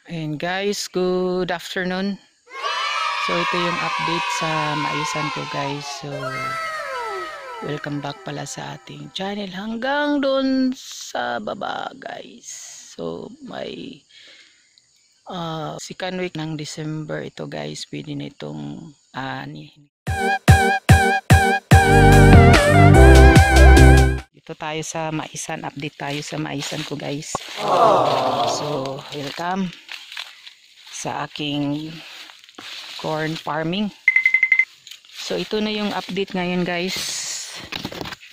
And guys, good afternoon. So ito yung update sa maisan ko guys. So welcome back pala sa ating channel hanggang doon sa baba guys. So may second week ng December ito guys. Pwede na itong dito tayo sa maisan. Update tayo sa maisan ko guys. So welcome sa aking corn farming. So ito na yung update ngayon guys.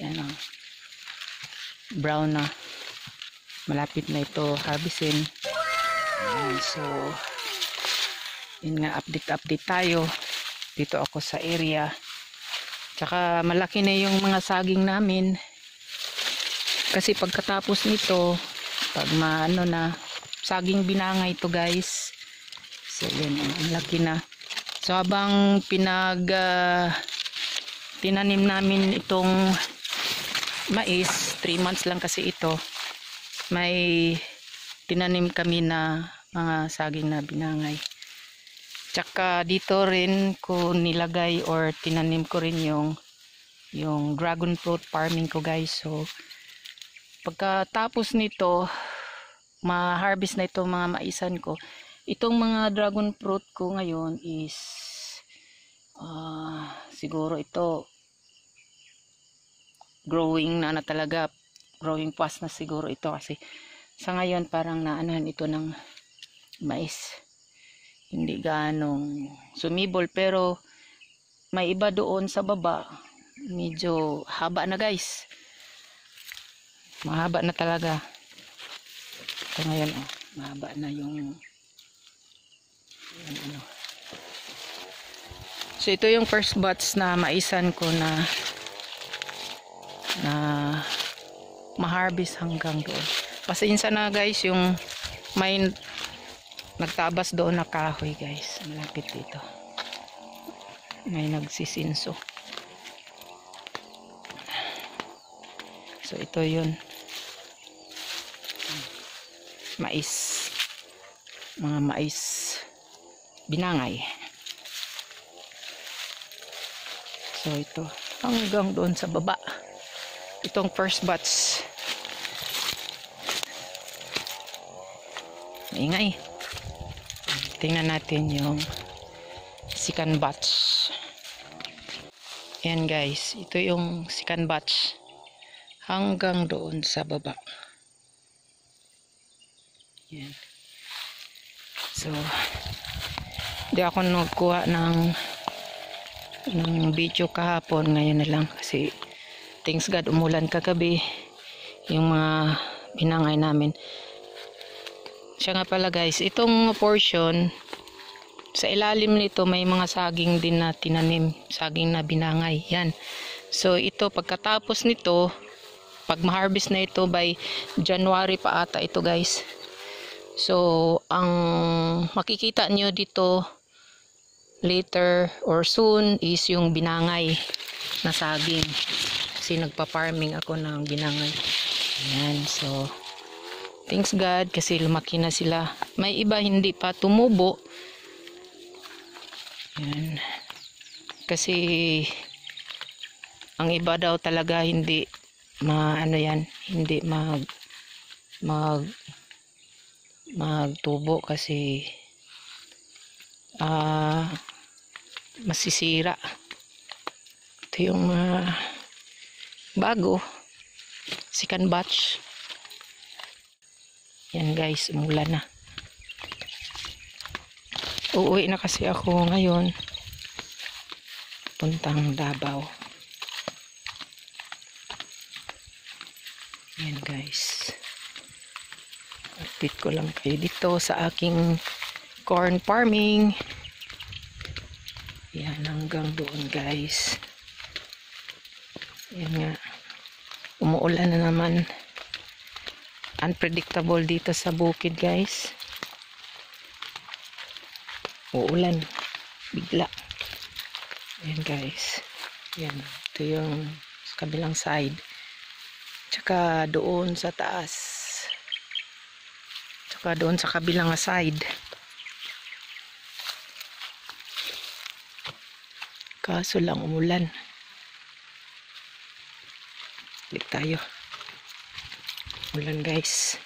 Yan o. Brown na. Malapit na ito harvestin. So yun nga, update tayo. Dito ako sa area. Tsaka malaki na yung mga saging namin. Kasi pagkatapos nito, pag maano na, saging binangay ito guys. So yun, ang laki na. So habang tinanim namin itong mais, 3 months lang kasi ito, may tinanim kami na mga saging na binangay. Tsaka dito rin ko nilagay or tinanim ko rin yung dragon fruit farming ko guys. So pagkatapos nito, ma-harvest na itong mga maisan ko. Itong mga dragon fruit ko ngayon is siguro ito growing na talaga, growing fast na siguro ito kasi sa ngayon parang naanahan ito ng mais, hindi ganong sumibol, pero may iba doon sa baba medyo haba na guys, mahaba na talaga. Ito ngayon mahaba na yung ano. So ito yung first batch na maisan ko na ma-harvest hanggang doon. Pasensya na guys, yung may nagtabas doon na kahoy guys, malapit dito may nagsisinso. So ito yun, mais, mga mais binangay. So ito hanggang doon sa baba, itong first batch. Ingay. Tingnan natin yung second batch. Yan guys, ito yung second batch hanggang doon sa baba. Yan. So di ako nagkuha ng video kahapon, ngayon na lang kasi thanks God umulan kagabi yung mga binangay namin. Siya nga pala guys, itong portion sa ilalim nito may mga saging din na tinanim, saging na binangay yan. So ito pagkatapos nito, pag ma-harvest na ito by January pa ata ito guys. So ang makikita nyo dito later or soon is yung binangay na saging, kasi nagpa-farming ako ng binangay. Ayan, so thanks God kasi lumaki na sila. May iba hindi pa tumubo. Ayan, kasi ang iba daw talaga hindi hindi magtubo kasi masisira. Ito yung bago second batch. Yan guys, umulan na. Uuwi na kasi ako ngayon puntang Davao. Yan guys, update ko lang kayo dito sa aking corn farming. Yan hanggang doon guys. Yan nga, umuulan na naman. Unpredictable dito sa bukid guys, uulan bigla. Yan guys, yan, ito yung sa kabilang side, tsaka doon sa taas, tsaka doon sa kabilang side. Kaso lang umulan. Balik tayo. Umulan guys.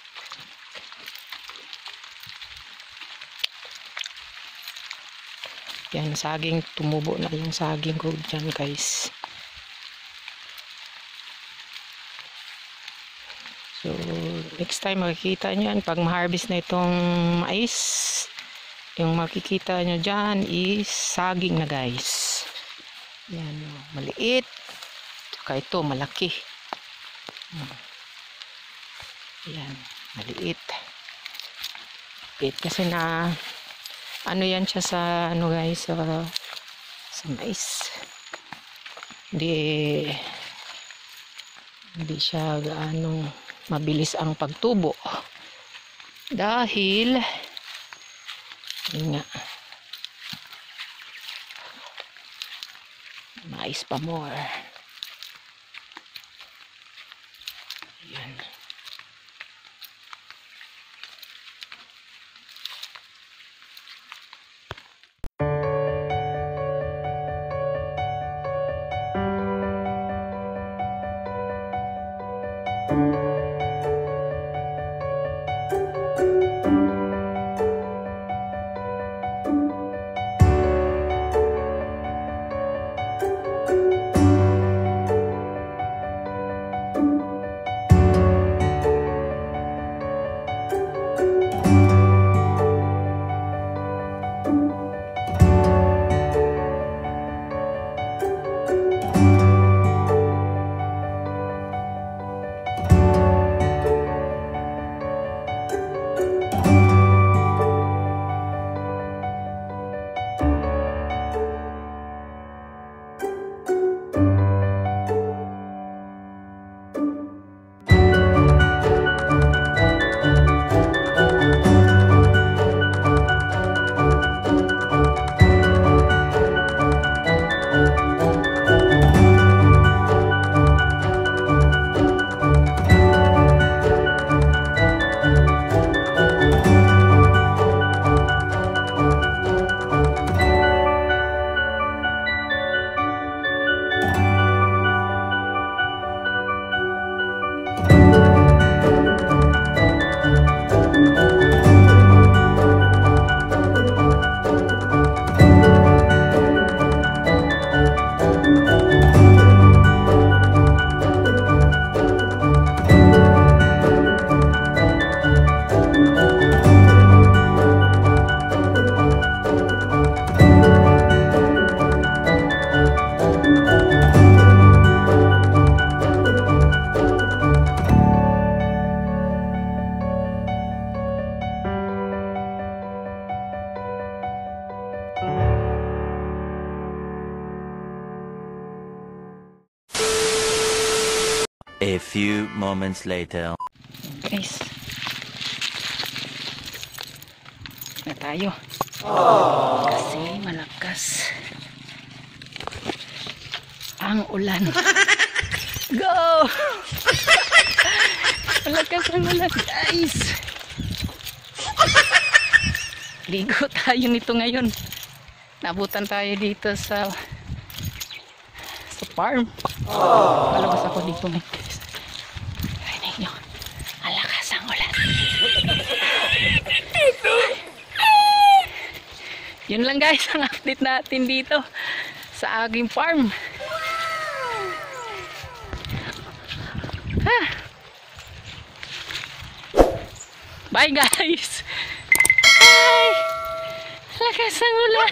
Yan, saging. Tumubo na yung saging ko dyan guys. So, next time makikita nyo yan. Pag ma-harvest na itong mais, yung makikita nyo dyan is saging na guys. Yan, maliit. Tsaka ito, malaki. Yan, maliit. Maliit kasi na ano yan siya sa ano guys, sa mais. Hindi siya gaano mabilis ang pagtubo. Dahil yun nga, mais pa more. Yan. A few moments later. Guys. Na tayo. Kasi malakas ang ulan. Go! Malakas ang ulan, guys. Ligo tayo nito ngayon. Nabutan tayo dito sa farm. Palabas ako dito ngayon, guys. Rinig nyo. Ang lakas ang ulan. Yun lang guys ang update natin dito sa aking farm. Bye guys. Bye. Lakas ang ulan.